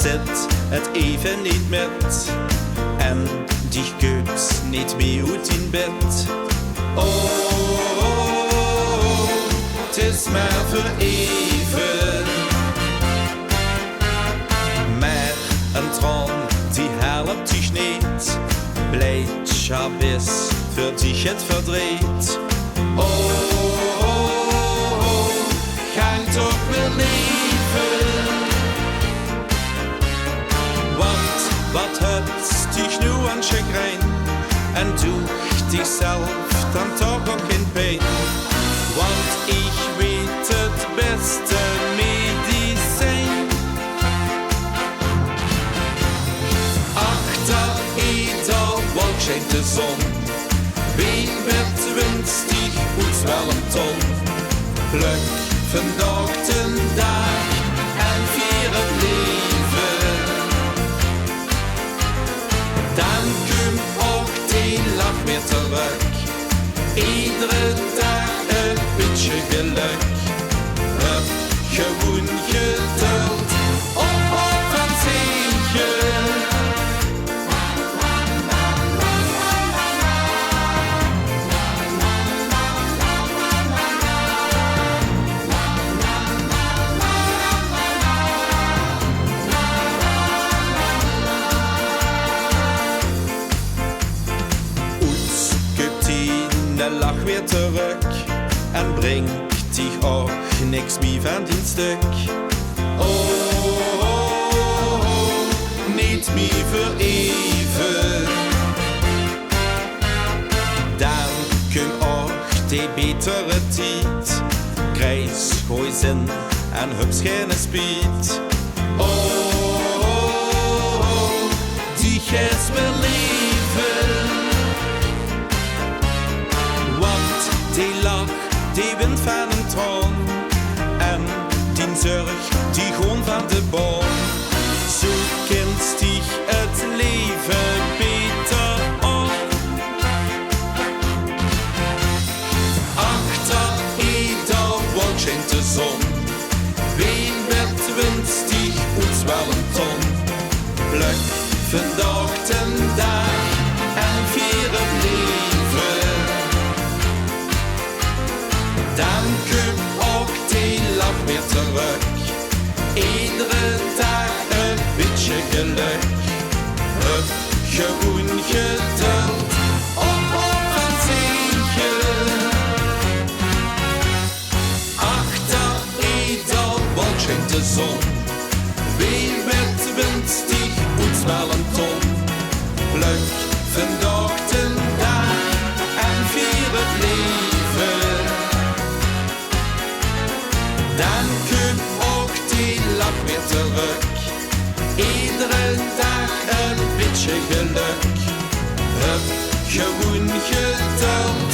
zit het even niet met. En die keukt niet meer uit in bed. Oh, het is maar voor even. Maar een tron die helpt dich niet. Blijdschap is voor dich het verdriet. Oh, ga toch weer leven. Want wat het dich nu aan chagrijn. En doe dichzelf dan toch ook geen pijn. Want ik weet het beste medicijn. Achter eder wolk schijnt de zon. Wie werd winstig ons wel een ton. Pluk vandaag de dag en vier het leven. Dan komt ook die lach weer terug. Iedere dag een beetje geluk. Heb gewoon geduld op van zegen. Lach weer terug en brengt dich ook niks meer van die stuk. Oh, niet meer voor even. Dan kun ook die betere tijd. Krijs gooi zin en hubs geen speed. Oh, die is weer leven. Die lach, die wind van een troon. En die zorg, die gewoon van de boom. Zo kent dich het leven beter op. Achter eder wolk schijnt de zon. Wie werd winstig ons wel een ton. Pluk vandaag de dag en vier het leven. Dan komt ook die lach weer terug. Iedere dag een beetje geluk. Heb gewoon geduld op van zegen. Achter eder wolk schijnt de zon. Wie werd winstig ons wel een ton. Pluk vandaag de dag en vier het leven. Dan komt ook die lach weer terug. Iedere dag een beetje geluk. Heb gewoon geduld